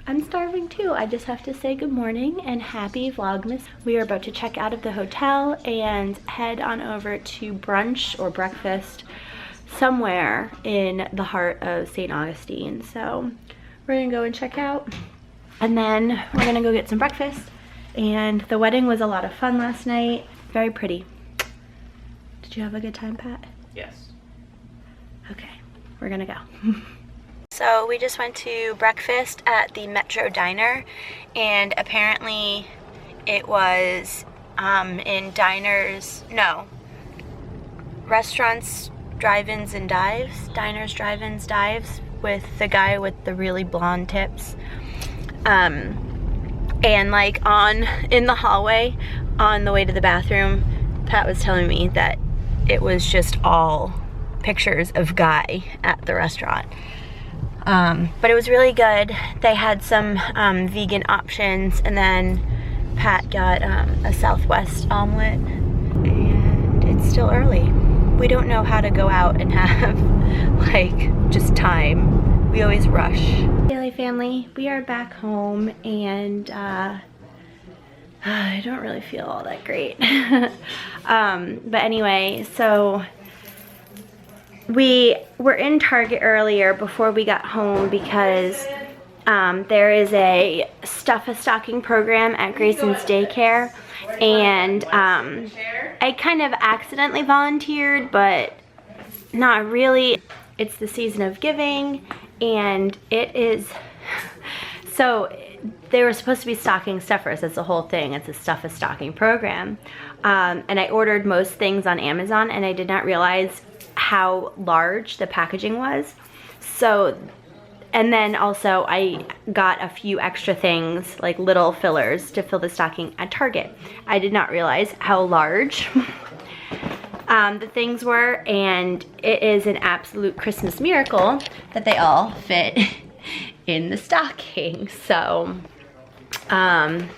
I'm starving too. I just have to say good morning and happy Vlogmas. We are about to check out of the hotel and head on over to brunch or breakfast somewhere in the heart of St. Augustine. So we're gonna go and check out, and then we're gonna go get some breakfast. And the wedding was a lot of fun last night. Very pretty. Did you have a good time, Pat? Yes. Okay, we're gonna go. So we just went to breakfast at the Metro Diner, and apparently it was in restaurants, drive-ins and dives, diners, drive-ins, dives, with the guy with the really blonde tips. And like in the hallway on the way to the bathroom, Pat was telling me that it was just all pictures of Guy at the restaurant. But it was really good. They had some vegan options, and then Pat got a Southwest omelet, and it's still early. We don't know how to go out and have like just time. We always rush. Daily family, we are back home, and I don't really feel all that great. But anyway, so we were in Target earlier before we got home because there is a Stuff a Stocking program at Grayson's daycare, and I kind of accidentally volunteered, but not really. It's the season of giving, and it is, so they were supposed to be stocking stuffers. That's the whole thing. It's a Stuff a Stocking program. And I ordered most things on Amazon, and I did not realize how large the packaging was. So, and then also I got a few extra things, like little fillers to fill the stocking at Target. I did not realize how large the things were, and it is an absolute Christmas miracle that they all fit in the stocking. So the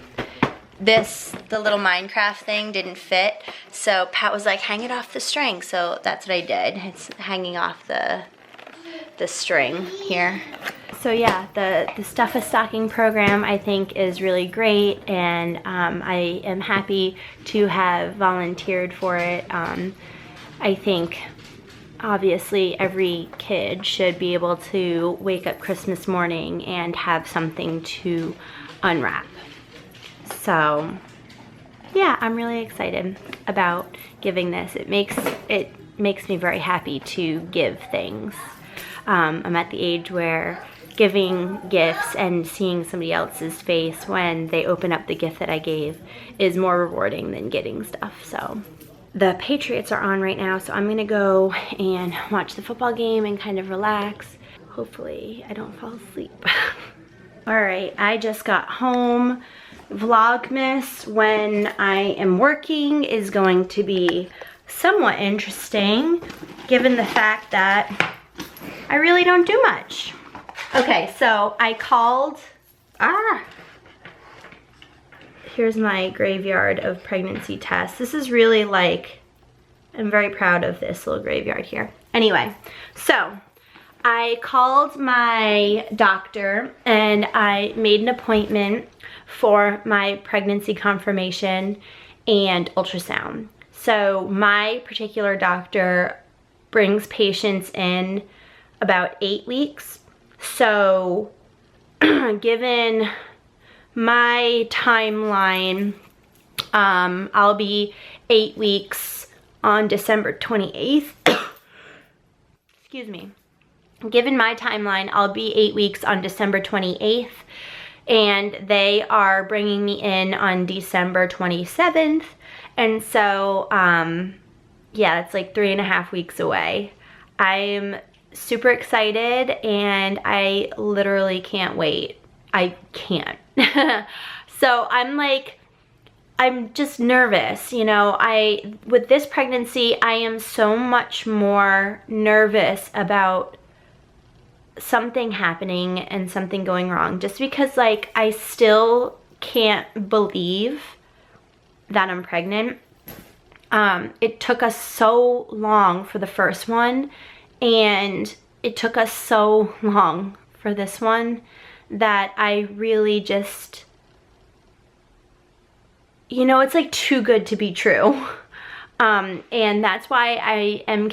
little Minecraft thing didn't fit, so Pat was like, hang it off the string. So that's what I did. It's hanging off the string here. So yeah, the Stuff a Stocking program I think is really great, and I am happy to have volunteered for it. I think obviously every kid should be able to wake up Christmas morning and have something to unwrap. So yeah, I'm really excited about giving this. It makes me very happy to give things. I'm at the age where giving gifts and seeing somebody else's face when they open up the gift that I gave is more rewarding than getting stuff. So the Patriots are on right now, so I'm gonna go and watch the football game and kind of relax. Hopefully I don't fall asleep. All right, I just got home. Vlogmas when I am working is going to be somewhat interesting, given the fact that I really don't do much. Okay, so I called, here's my graveyard of pregnancy tests. This is really like, I'm very proud of this little graveyard here. Anyway, so I called my doctor and I made an appointment for my pregnancy confirmation and ultrasound. So my particular doctor brings patients in about 8 weeks. So given my timeline, I'll be 8 weeks on December 28th. Excuse me. Given my timeline, I'll be 8 weeks on December 28th, and they are bringing me in on December 27th. And so, yeah, it's like 3.5 weeks away. I'm super excited, and I literally can't wait. I can't. So I'm just nervous, you know. With this pregnancy, I am so much more nervous about something happening and something going wrong, just because like I still can't believe that I'm pregnant. It took us so long for the first one, and it took us so long for this one, that I really just, you know, it's like too good to be true. And that's why I am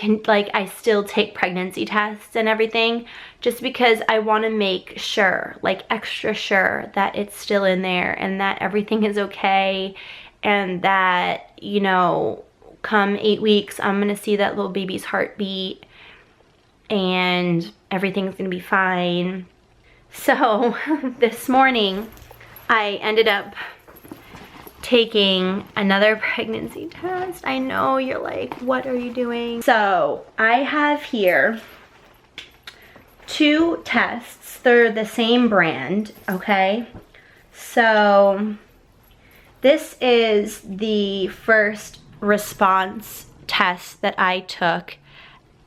I still take pregnancy tests and everything, just because I want to make sure, like extra sure, that it's still in there and that everything is okay, and that, you know, come 8 weeks, I'm gonna see that little baby's heartbeat and everything's gonna be fine. So this morning I ended up taking another pregnancy test. I know you're like, what are you doing? So I have here 2 tests. They're the same brand, okay? So this is the first response test that I took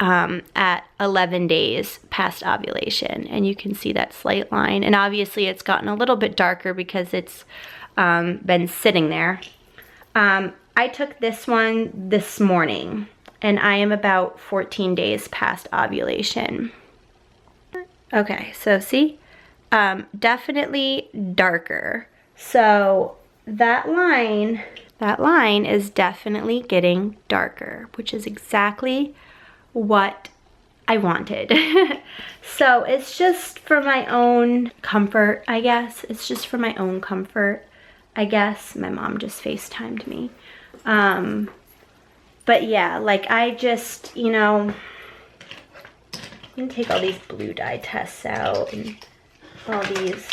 at 11 days past ovulation, and you can see that slight line, and obviously it's gotten a little bit darker because it's been sitting there. I took this one this morning, and I am about 14 days past ovulation. Okay, so see, definitely darker. So that line is definitely getting darker, which is exactly what I wanted. So it's just for my own comfort, I guess. It's just for my own comfort, I guess. My mom just FaceTimed me. But yeah, like I just, you know, I'm gonna take all these blue dye tests out and all these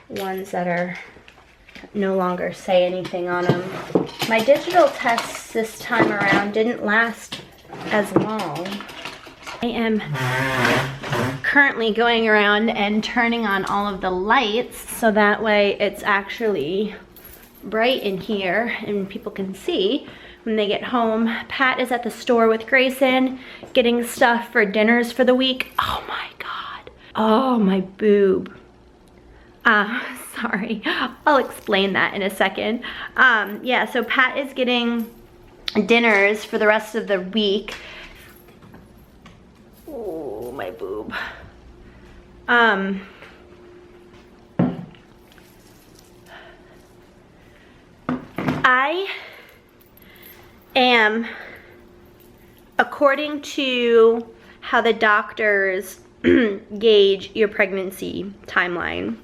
ones that are no longer say anything on them. My digital tests this time around didn't last as long. I am currently going around and turning on all of the lights so that way it's actually bright in here and people can see when they get home. Pat is at the store with Grayson getting stuff for dinners for the week. Oh my God. Oh, my boob. Sorry. I'll explain that in a second. Yeah, so Pat is getting dinners for the rest of the week. Oh, my boob. I am, according to how the doctors gauge your pregnancy timeline,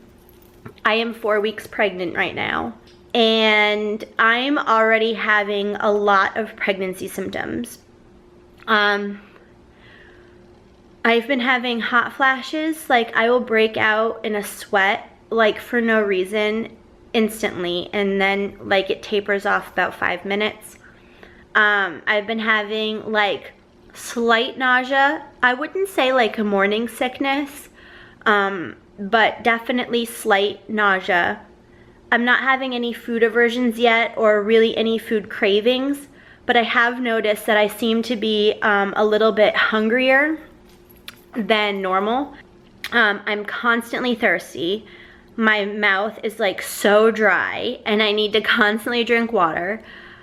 I am 4 weeks pregnant right now, and I'm already having a lot of pregnancy symptoms. I've been having hot flashes, like I will break out in a sweat, like for no reason, instantly, and then like it tapers off about 5 minutes. I've been having like slight nausea. I wouldn't say like a morning sickness, but definitely slight nausea. I'm not having any food aversions yet or really any food cravings, but I have noticed that I seem to be a little bit hungrier than normal. I'm constantly thirsty. My mouth is like so dry and I need to constantly drink water.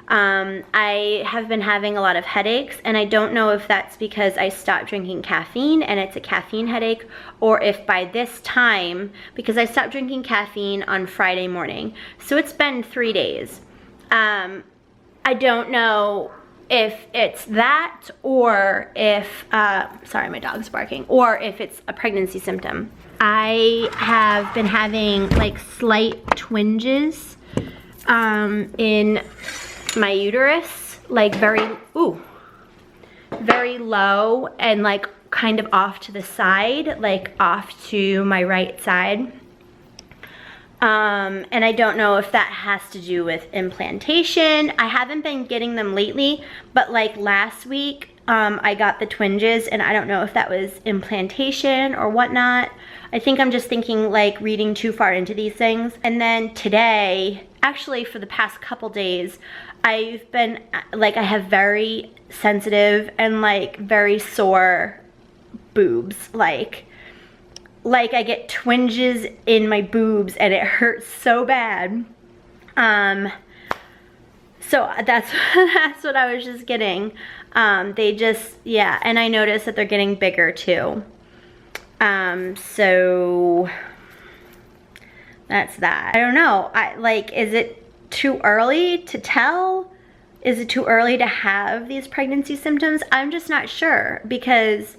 I have been having a lot of headaches, and I don't know if that's because I stopped drinking caffeine and it's a caffeine headache, or if by this time, because I stopped drinking caffeine on Friday morning, so it's been 3 days. I don't know if it's that, or if, sorry, my dog's barking, or if it's a pregnancy symptom. I have been having like slight twinges in my uterus, like very low and like kind of off to the side, like off to my right side. And I don't know if that has to do with implantation. I haven't been getting them lately, but like last week, I got the twinges, and I don't know if that was implantation or whatnot. I think I'm just thinking like reading too far into these things. And then today, actually for the past couple days, I've been like, I have very sensitive and like very sore boobs. Like I get twinges in my boobs and it hurts so bad. So that's what I was just getting. They just, yeah, and I noticed that they're getting bigger too. So that's that. I don't know. Is it too early to tell? Is it too early to have these pregnancy symptoms? I'm just not sure, because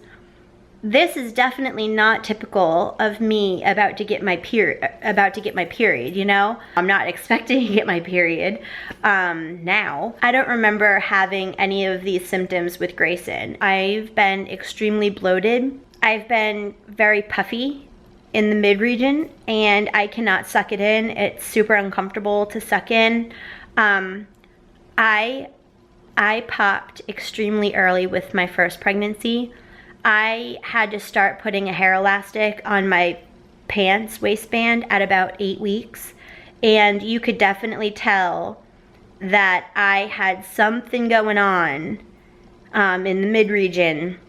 this is definitely not typical of me about to get my period, you know? I'm not expecting to get my period now. I don't remember having any of these symptoms with Grayson. I've been extremely bloated. I've been very puffy in the mid region, and I cannot suck it in. It's super uncomfortable to suck in. I popped extremely early with my first pregnancy. I had to start putting a hair elastic on my pants waistband at about 8 weeks, and you could definitely tell that I had something going on in the mid region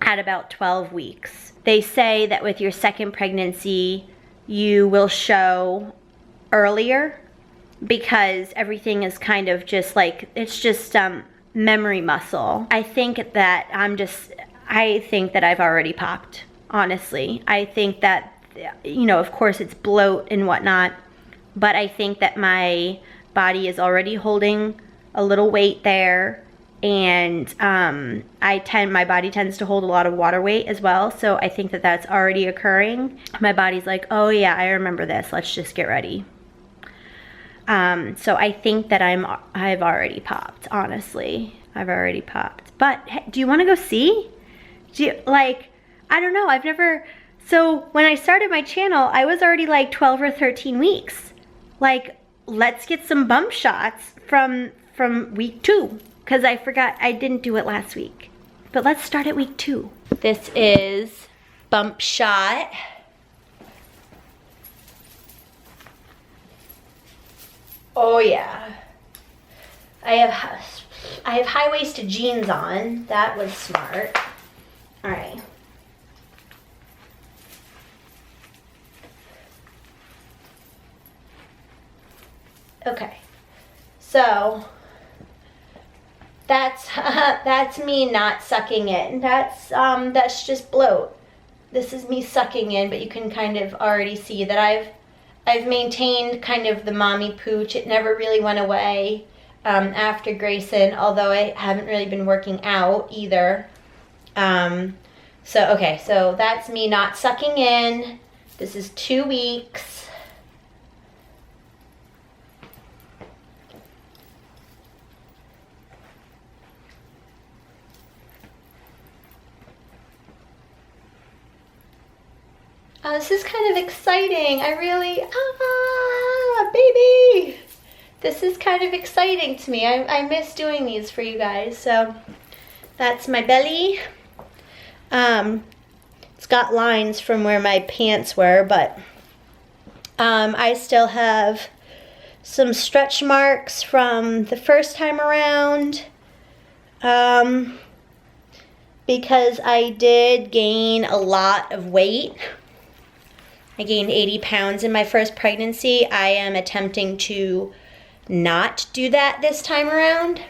at about 12 weeks. They say that with your second pregnancy, you will show earlier, because everything is kind of just like, it's just memory muscle. I think that I've already popped, honestly. I think that, you know, of course it's bloat and whatnot, but I think that my body is already holding a little weight there, and my body tends to hold a lot of water weight as well, so I think that that's already occurring. My body's like, oh yeah, I remember this, let's just get ready. So I think that I've already popped, honestly. I've already popped. But hey, do you want to go see? I don't know, so when I started my channel, I was already like 12 or 13 weeks. Like, let's get some bump shots from week 2, because I forgot I didn't do it last week. But let's start at week 2. This is bump shot. Oh yeah. I have high-waisted jeans on. That was smart. All right. Okay. So that's me not sucking in. That's just bloat. This is me sucking in, but you can kind of already see that I've maintained kind of the mommy pooch. It never really went away after Grayson, although I haven't really been working out either. So that's me not sucking in. This is 2 weeks. Oh, this is kind of exciting. Baby! This is kind of exciting to me. I miss doing these for you guys. So that's my belly. It's got lines from where my pants were, but I still have some stretch marks from the first time around. Because I did gain a lot of weight. I gained 80 pounds in my first pregnancy. I am attempting to not do that this time around.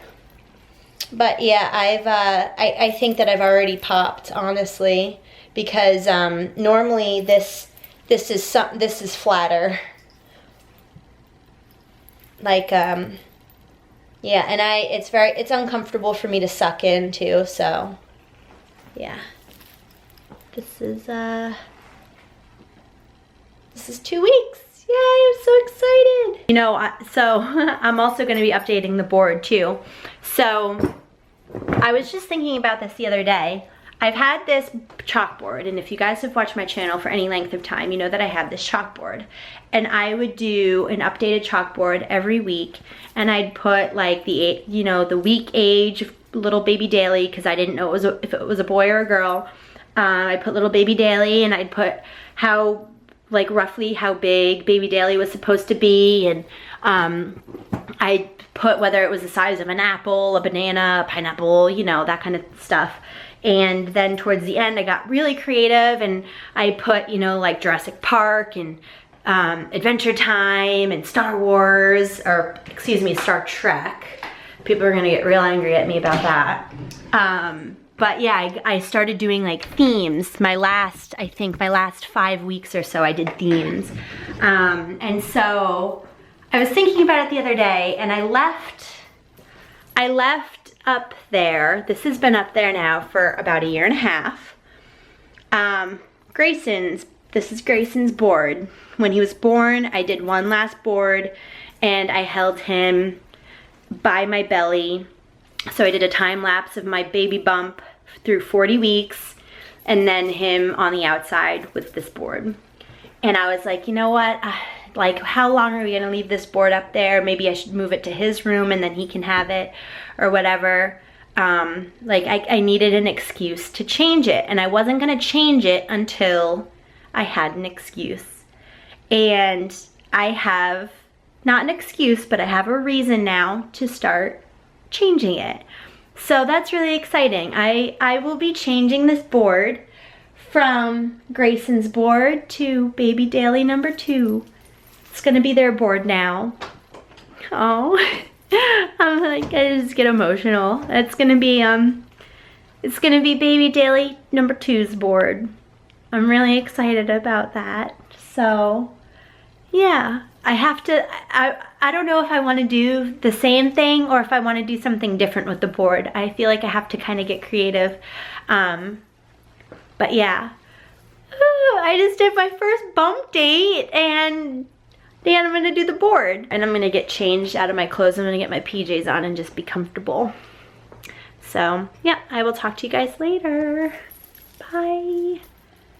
But yeah, I think that I've already popped, honestly, because normally this is flatter. Like yeah, and it's uncomfortable for me to suck in too, so yeah. This is 2 weeks. Yay, I'm so excited. You know, so I'm also going to be updating the board too. So I was just thinking about this the other day. I've had this chalkboard, and if you guys have watched my channel for any length of time, you know that I have this chalkboard. And I would do an updated chalkboard every week, and I'd put like the week age of little baby Daly, because I didn't know if it was a boy or a girl. I put little baby Daly, and I'd put roughly how big baby Daly was supposed to be, and I put whether it was the size of an apple, a banana, a pineapple, you know, that kind of stuff. And then towards the end I got really creative, and I put, you know, like Jurassic Park and Adventure Time and Star Wars, or excuse me, Star Trek. People are gonna get real angry at me about that. But yeah, I started doing like themes. I think my last 5 weeks or so I did themes. And so I was thinking about it the other day, and I left up there. This has been up there now for about 1.5 years. This is Grayson's board. When he was born, I did one last board, and I held him by my belly. So I did a time lapse of my baby bump through 40 weeks, and then him on the outside with this board. And I was like, you know what? Like, how long are we gonna leave this board up there? Maybe I should move it to his room and then he can have it, or whatever. Like, I needed an excuse to change it, and I wasn't gonna change it until I had an excuse. And I have, not an excuse, but I have a reason now to start changing it. So that's really exciting. I will be changing this board from Grayson's board to Baby Daly number 2. It's gonna be their board now. Oh, I'm like, I just get emotional. It's gonna be Baby Daly number 2's board. I'm really excited about that. So yeah, I don't know if I want to do the same thing or if I want to do something different with the board. I feel like I have to kind of get creative. But yeah, I just did my first bump date, and then I'm gonna do the board. And I'm gonna get changed out of my clothes. I'm gonna get my PJs on and just be comfortable. So yeah, I will talk to you guys later. Bye.